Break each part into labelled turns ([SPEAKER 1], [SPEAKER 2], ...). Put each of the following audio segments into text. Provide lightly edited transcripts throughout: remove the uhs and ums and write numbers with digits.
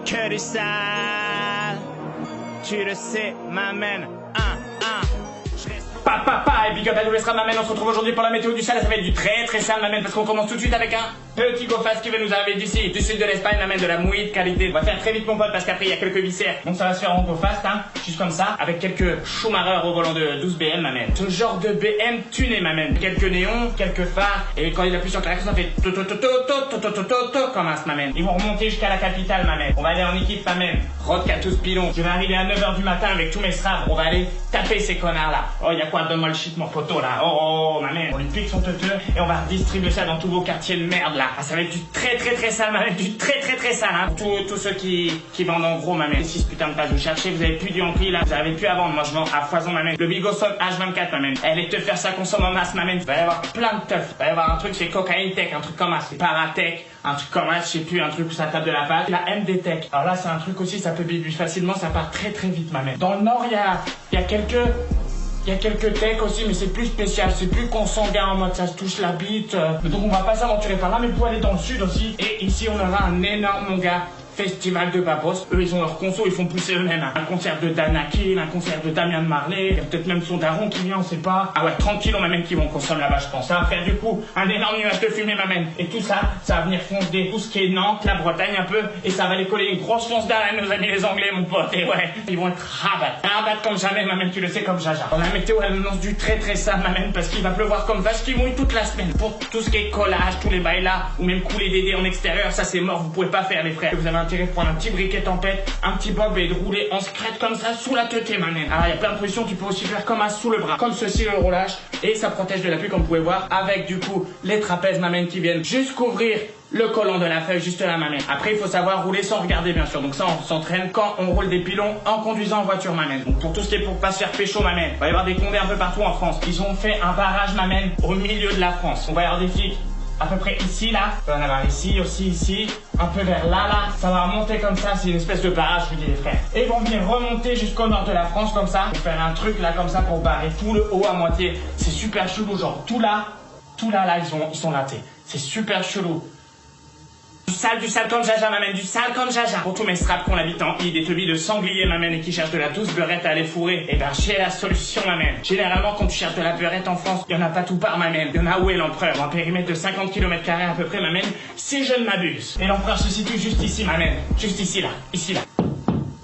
[SPEAKER 1] que du sale. Tu le sais, m'amène.
[SPEAKER 2] Et big up à tous m'amène, on se retrouve aujourd'hui pour la météo du sale, ça va être du très sale m'amène parce qu'on commence tout de suite avec un petit go-fast qui va nous arriver d'ici, du sud de l'Espagne, m'amène de la mouille de qualité. On va faire très vite mon pote parce qu'après il y a quelques viscères, donc ça va se faire en go-fast, hein, juste comme ça, avec quelques Schumacher au volant de 12 BM m'amène. Ce genre de BM tuné m'amène, quelques néons, quelques phares, et quand il appuie sur le klaxon ça fait comme un m'amène. Ils vont remonter jusqu'à la capitale m'amène. On va aller en équipe m'amène, Rodka tous pilons. Je vais arriver à 9h du matin avec tous mes straps, on va aller taper ces connards là. Oh y'a quoi, donne-moi le shit mon poteau là. Oh ma mère, on lui pique son teuteux et on va redistribuer ça dans tous vos quartiers de merde là. Ah, ça va être du très sale ma mère, du très sale hein. Tous ceux qui vendent en gros ma mère. 6 putains de pages, vous cherchez, vous avez plus du Ampli là, vous avez plus à vendre. Moi je vends à foison ma mère. Le Bigosol H24 ma mère. Elle est te faire ça consomme en masse ma mère. Il va y avoir plein de teuf. Il va y avoir un truc c'est Cocaine Tech, un truc comme ça, c'est Paratech, un truc comme ça, je sais plus, un truc où ça tape de la pâte. La MD Tech. Alors là c'est un truc aussi, ça peut bibi facilement, ça part très vite ma mère. Dans le nord il y a quelques techs aussi, mais c'est plus spécial, c'est plus consanguin en mode ça se touche la bite. Donc on va pas s'aventurer par là, mais pour aller dans le sud aussi. Et ici on aura un énorme mon gars. Festival de Babos, eux ils ont leur conso, ils font pousser eux-mêmes. Un concert de Danakil, un concert de Damien de Marley, il y a peut-être même son daron qui vient, on sait pas. Ah ouais, 30 kilos m'amène qui vont consommer là-bas je pense. Ça va faire du coup un énorme nuage de fumée m'amène. Et tout ça, ça va venir fonder tout ce qui est Nantes, la Bretagne un peu, et ça va les coller une grosse fonce d'arène nos amis les Anglais mon pote. Et ouais, ils vont être rabat comme jamais m'amène, tu le sais comme Jaja. Dans la météo elle annonce du très sale m'amène parce qu'il va pleuvoir comme vache qui mouille toute la semaine. Pour tout ce qui est collage, tous les bails là, ou même couler des dés en extérieur, ça c'est mort, vous pouvez pas faire les frères. Vous avez intérêt de prendre un petit briquet tempête, un petit bob et de rouler en secrète comme ça sous la teuté manen. Alors il y a plein de positions, tu peux aussi faire comme un sous le bras, comme ceci le roulage, et ça protège de la pluie comme vous pouvez voir, avec du coup les trapèzes manen qui viennent juste couvrir le collant de la feuille juste là manen. Après il faut savoir rouler sans regarder bien sûr, donc ça on s'entraîne quand on roule des pilons en conduisant en voiture manen. Donc pour tout ce qui est pour pas se faire pécho manen, il va y avoir des condés un peu partout en France. Ils ont fait un barrage manen au milieu de la France. On va y avoir des flics à peu près ici là, on va en avoir ici, aussi ici, un peu vers là, ça va remonter comme ça, c'est une espèce de barrage, je vous dis les frères. Et ils vont venir remonter jusqu'au nord de la France comme ça, pour faire un truc là comme ça pour barrer tout le haut à moitié. C'est super chelou, genre tout là, ils sont latés. C'est super chelou. Du sale comme Jaja m'amène, du sale comme Jaja. Pour tous mes straps qu'on habite en I, des teubis de sanglier m'amène et qui cherchent de la douce beurette à aller fourrer, et ben j'ai la solution m'amène. Généralement quand tu cherches de la beurette en France, il y en a pas tout part m'amène. Il y en a où est l'empereur, un périmètre de 50 km² à peu près m'amène, si je ne m'abuse. Et l'empereur se situe juste ici m'amène, juste ici là.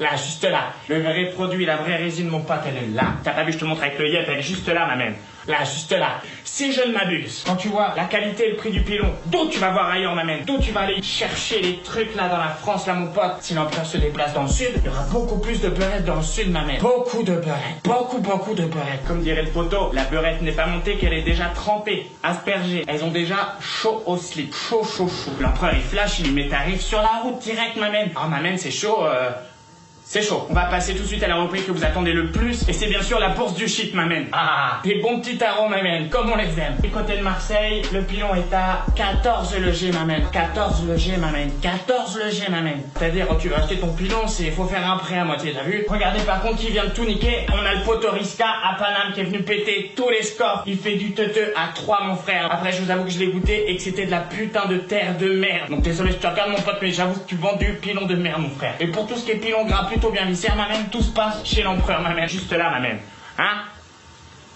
[SPEAKER 2] Là, juste là. Le vrai produit, la vraie résine, mon pote, elle est là. T'as pas vu, je te montre avec le yep, elle est juste là, ma mère. Là, juste là. Si je ne m'abuse, quand tu vois la qualité et le prix du pilon, d'où tu vas voir ailleurs, ma mère, d'où tu vas aller chercher les trucs là dans la France, là, mon pote. Si l'empereur se déplace dans le sud, il y aura beaucoup plus de beurette dans le sud, ma mère. Beaucoup de beurette. Beaucoup de beurette. Comme dirait le poteau, la beurette n'est pas montée qu'elle est déjà trempée, aspergée. Elles ont déjà chaud au slip. Chaud. L'empereur, il flash, il lui met tarif sur la route direct, ma mère. Ah, ma mère, c'est chaud, c'est chaud. On va passer tout de suite à la rubrique que vous attendez le plus. Et c'est bien sûr la bourse du shit, m'amène. Ah, des bons petits tarots, m'amène, comme on les aime. Du côté de Marseille, le pilon est à 14 le G, m'amène. 14 le G, m'amène. 14 le G, m'amène. C'est-à-dire, quand tu vas acheter ton pilon, faut faire un prêt à moitié, t'as vu? Regardez par contre qui vient de tout niquer. On a le Potoriska à Paname qui est venu péter tous les scores. Il fait du teuteux à 3, mon frère. Après, je vous avoue que je l'ai goûté et que c'était de la putain de terre de merde. Donc désolé, je te regarde, mon pote, mais j'avoue que tu vends du pilon de merde, mon frère. Et pour tout ce qui est pilon gras, plutôt bien viscère, m'amène, tout se passe chez l'empereur, m'amène, juste là, m'amène. Hein?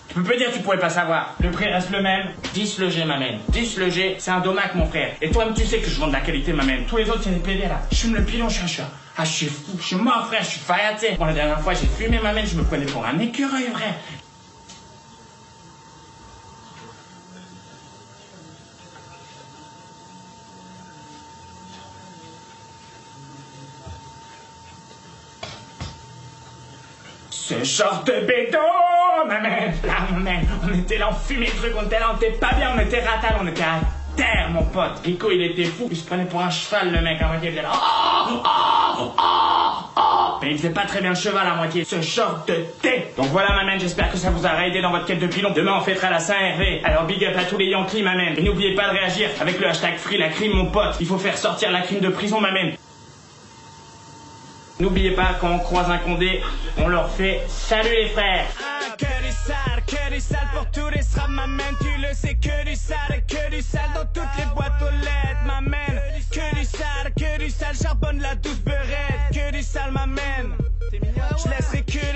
[SPEAKER 2] Tu peux pas dire que tu pourrais pas savoir. Le prix reste le même. 10 le G, m'amène. 10 le G, c'est un domac, mon frère. Et toi-même, tu sais que je vends de la qualité, m'amène. Tous les autres, c'est des PD, là. Je fume le pilon, je suis un chat. Ah, je suis fou, je suis mort, frère, je suis faillaté. Bon, la dernière fois, j'ai fumé, m'amène, je me prenais pour un écureuil, frère. Ce genre de bédo, m'amène. Là, m'amène. On était là, on fumait le truc, on était là, on était pas bien, on était ratal, on était à terre, mon pote. Rico, il était fou, il se prenait pour un cheval, le mec, à moitié, il était là. Mais il faisait pas très bien le cheval à moitié. Ce genre de thé. Donc voilà, m'amène, j'espère que ça vous aura aidé dans votre quête de pilon. Demain, on fêtera la Saint-Hervé. Alors big up à tous les Yankees, m'amène. Et n'oubliez pas de réagir avec le hashtag Free la crime, mon pote. Il faut faire sortir la crime de prison, m'amène. N'oubliez pas, quand on croise un condé, on leur fait salut les frères.
[SPEAKER 1] Que du sale pour tous les straps, m'amène, tu le sais, que du sale dans toutes les boîtes aux lettres, m'amène. Que du sale, charbonne la douce beurette. sale m'amène. Je laisserai que